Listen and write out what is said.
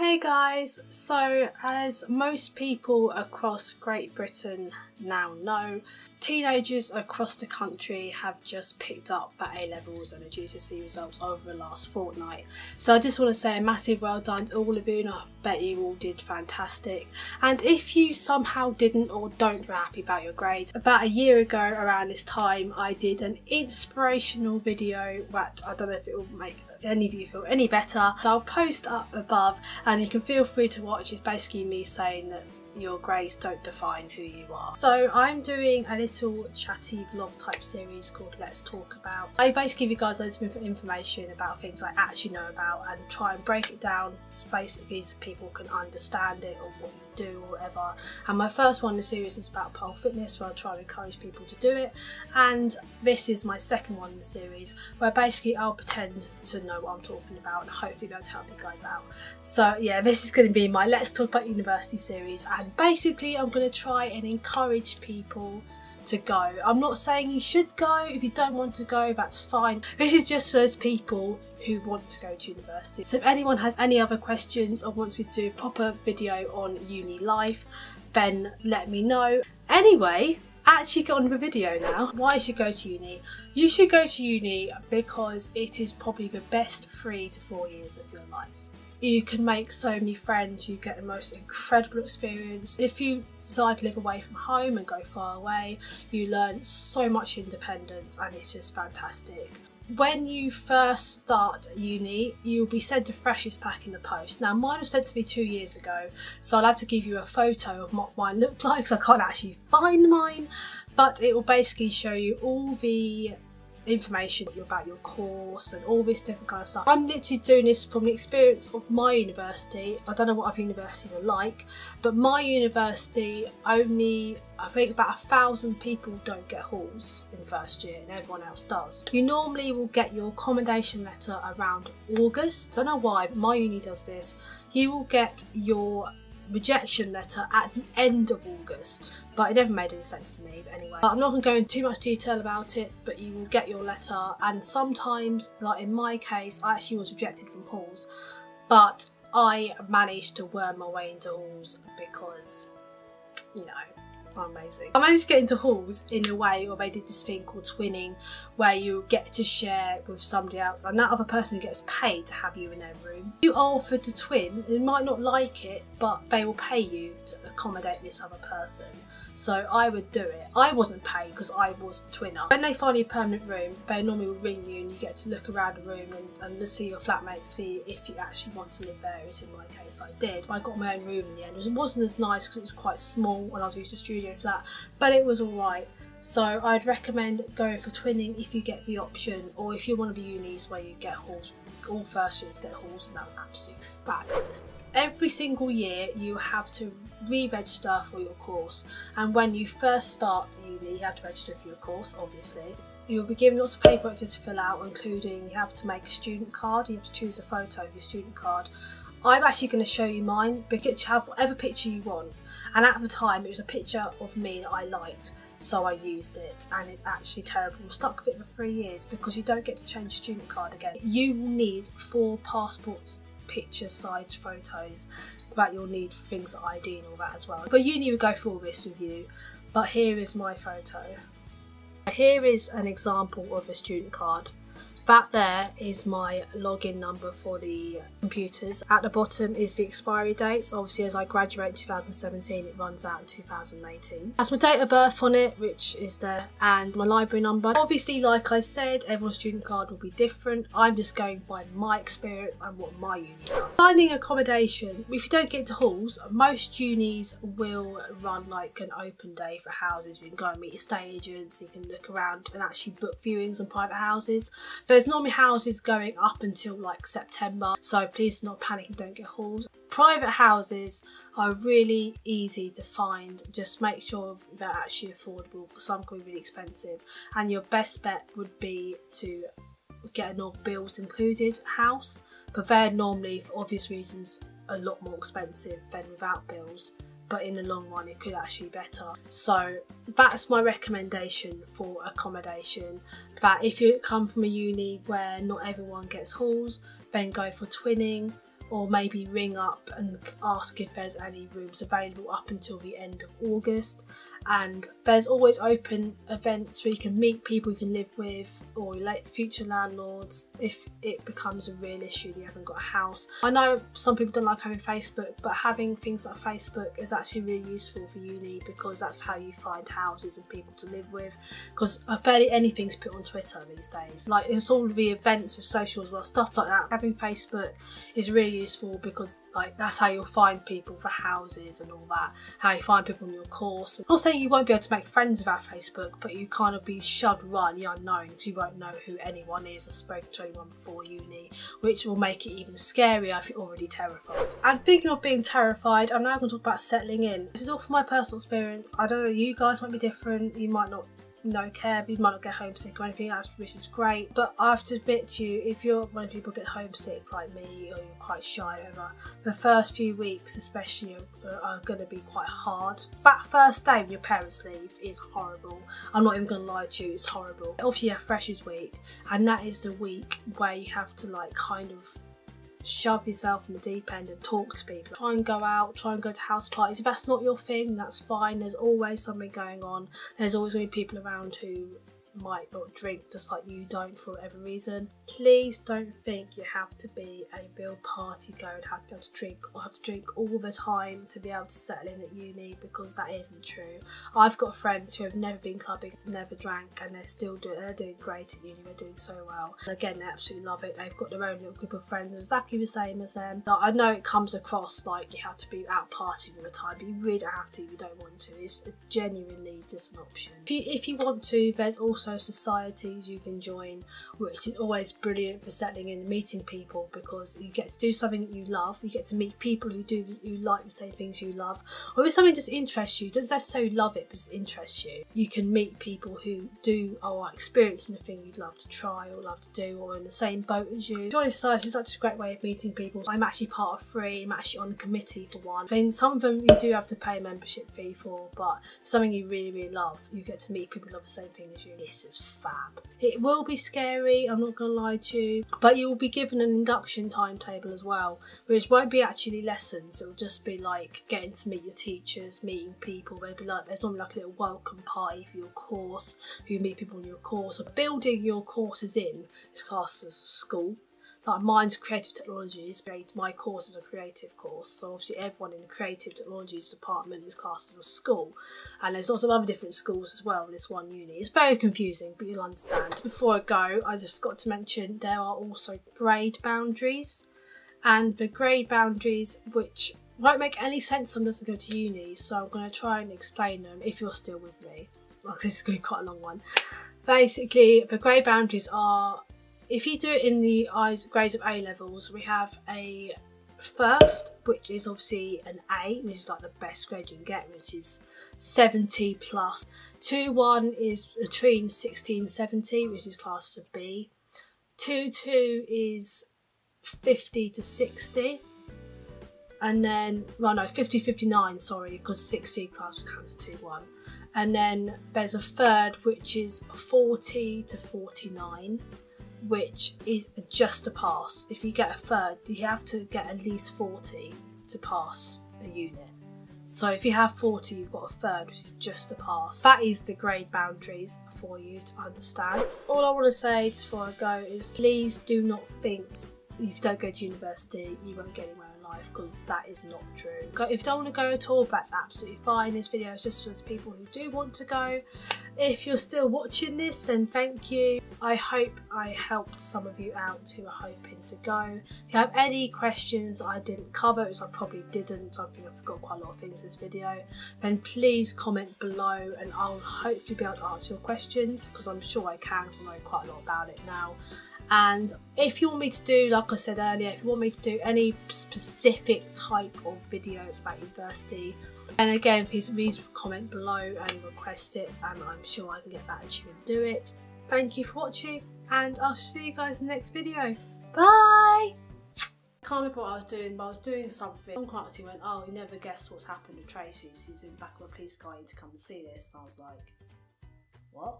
Hey guys, so as most people across Great Britain now know, teenagers across the country have just picked up their A-levels and the GCSE results over the last fortnight. So I just want to say a massive well done to all of you, and I bet you all did fantastic. And if you somehow didn't or don't feel happy about your grades, about a year ago around this time I did an inspirational video that I don't know if it will make any of you feel any better, so I'll post up above and you can feel free to watch. It's basically me saying that your grades don't define who you are. So I'm doing a little chatty vlog type series called Let's Talk About. I basically give you guys loads of information about things I actually know about and try and break it down basically so people can understand it or what you do or whatever. And my first one in the series is about pole fitness, where I try to encourage people to do it, and this is my second one in the series where basically I'll pretend to know what I'm talking about and hopefully be able to help you guys out. So yeah, this is going to be my Let's Talk About University series, and basically I'm going to try and encourage people to go. I'm not saying you should go. If you don't want to go, that's fine. This is just for those people who want to go to university. So if anyone has any other questions or wants me to do a proper video on uni life, then let me know. Anyway, actually get on with the video now. Why you should go to uni? You should go to uni because it is probably the best 3 to 4 years of your life. You can make so many friends, you get the most incredible experience. If you decide to live away from home and go far away, you learn so much independence and it's just fantastic. When you first start uni, you'll be sent a freshers pack in the post. Now mine was sent to me 2 years ago, so I'll have to give you a photo of what mine looked like, so I can't actually find mine, but it will basically show you all the information about your course and all this different kind of stuff. I'm literally doing this from the experience of my university. I don't know what other universities are like, but my university only, I think about 1,000 people don't get halls in the first year and everyone else does. You normally will get your accommodation letter around August. I don't know why, but my uni does this. You will get your rejection letter at the end of August, but it never made any sense to me. But anyway, I'm not going to go into too much detail about it, but you will get your letter, and sometimes, like in my case, I actually was rejected from halls, but I managed to worm my way into halls because, you know, I'm amazing. I managed to get into halls in a way where they did this thing called twinning, where you get to share with somebody else and that other person gets paid to have you in their room. If you are offered to twin, they might not like it, but they will pay you to accommodate this other person. So I would do it. I wasn't paid because I was the twinner. When they find you a permanent room, they normally will ring you and you get to look around the room and see your flatmates, see if you actually want to live there, which in my case I did. I got my own room in the end. It wasn't as nice because it was quite small when I was used to a studio flat, but it was alright. So I'd recommend going for twinning if you get the option, or if you're one of the unis where you get halls, all first years get halls, and that's absolutely fabulous. Every single year you have to re-register for your course, and when you first start uni you have to register for your course, obviously. You'll be given lots of paperwork to fill out, including you have to make a student card. You have to choose a photo of your student card. I'm actually going to show you mine, because you have whatever picture you want, and at the time it was a picture of me that I liked, so I used it, and it's actually terrible. I'm stuck with it for 3 years because you don't get to change your student card again. You will need 4 passports picture size photos, that you'll need for things like ID and all that as well. But uni will go through all this with you, but here is my photo. Here is an example of a student card. That there is my login number for the computers. At the bottom is the expiry dates. Obviously, as I graduate in 2017, it runs out in 2018. That's my date of birth on it, which is there, and my library number. Obviously, like I said, everyone's student card will be different. I'm just going by my experience and what my uni does. Finding accommodation. If you don't get to halls, most unis will run like an open day for houses. You can go and meet estate agents, you can look around and actually book viewings on private houses. There's normally houses going up until like September, so please do not panic and don't get halls. Private houses are really easy to find. Just make sure they're actually affordable, because some can be really expensive, and your best bet would be to get a bills included house, but they're normally, for obvious reasons, a lot more expensive than without bills. But in the long run it could actually be better. So that's my recommendation for accommodation. That if you come from a uni where not everyone gets halls, then go for twinning, or maybe ring up and ask if there's any rooms available up until the end of August. And there's always open events where you can meet people you can live with, or future landlords, if it becomes a real issue that you haven't got a house. I know some people don't like having Facebook, but having things like Facebook is actually really useful for uni, because that's how you find houses and people to live with, because barely anything's put on Twitter these days. Like, it's all the events with social as well, stuff like that. Having Facebook is really useful, because like that's how you'll find people for houses and all that, how you find people in your course. I'll say you won't be able to make friends without Facebook, but you kind of be shoved right in the unknown, because you won't know who anyone is or spoken to anyone before uni, which will make it even scarier if you're already terrified. And speaking of being terrified, I'm now going to talk about settling in. This is all from my personal experience. I don't know, you guys might be different, you might not care, you might not get homesick or anything else, which is great, but I have to admit to you, if you're when people get homesick like me, or you're quite shy over, the first few weeks especially are going to be quite hard. That first day when your parents leave is horrible. I'm not even going to lie to you, it's horrible. Obviously you have Freshers Week, and that is the week where you have to like kind of shove yourself in the deep end and talk to people. Try and go out, try and go to house parties. If that's not your thing, that's fine. There's always something going on. There's always going to be people around who might not drink just like you don't for whatever reason. Please don't think you have to be a real party goer and have to be able to drink, or have to drink all the time to be able to settle in at uni, because that isn't true. I've got friends who have never been clubbing, never drank, and they're doing great at uni. They're doing so well. And again, they absolutely love it. They've got their own little group of friends exactly the same as them. Now, I know it comes across like you have to be out partying all the time, but you really don't have to if you don't want to. It's genuinely just an option. If you want to, there's also societies you can join, which is always brilliant for settling in and meeting people, because you get to do something that you love, you get to meet people who like the same things you love, or if something just interests you, doesn't necessarily love it but just interests you, you can meet people who do or are experiencing the thing you'd love to try or love to do, or in the same boat as you. Joining society is such a great way of meeting people. I'm actually part of 3, I'm actually on the committee for one. I mean, some of them you do have to pay a membership fee for, but for something you really love, you get to meet people who love the same thing as you. It's just fab. It will be scary, I'm not going to lie to you, but you will be given an induction timetable as well, which won't be actually lessons. It will just be like getting to meet your teachers, meeting people. There's normally like a little welcome party for your course, you meet people in your course. So building your courses in is classed as a school. Like mine's creative technologies, my course is a creative course, so obviously everyone in the creative technologies department is classed as a school, and there's lots of other different schools as well in this one uni. It's very confusing, but you'll understand. Before I go, I just forgot to mention there are also grade boundaries, and the grade boundaries, which won't make any sense unless I go to uni, so I'm going to try and explain them if you're still with me. Well, this is going to be quite a long one. Basically, the grade boundaries are, if you do it in the grades of A levels, we have a first, which is obviously an A, which is like the best grade you can get, which is 70 plus. 2-1 is between 60 and 70, which is classed as a B. 2-2 is 50 to 60. And then, well no, 50-59, sorry, because 60 class counts as 2-1. And then there's a third, which is 40 to 49. Which is just a pass. If you get a third, you have to get at least 40 to pass a unit. So if you have 40, you've got a third, which is just a pass. That is the grade boundaries for you to understand. All I want to say just before I go is please do not think if you don't go to university, you won't get anywhere in life, because that is not true. If you don't want to go at all, that's absolutely fine. This video is just for people who do want to go. If you're still watching this, then thank you. I hope I helped some of you out who are hoping to go. If you have any questions I didn't cover, which I probably didn't, I think I forgot quite a lot of things in this video, then please comment below and I'll hopefully be able to answer your questions, because I'm sure I can, because I know quite a lot about it now. And if you want me to do, like I said earlier, if you want me to do any specific type of videos about university, and again, please comment below and request it, and I'm sure I can get back to you and do it. Thank you for watching, and I'll see you guys in the next video. Bye! I can't remember what I was doing, but I was doing something. Some client went, "Oh, you never guessed what's happened to Tracy. She's in the back of a police car, you need to come and see this." And I was like, what?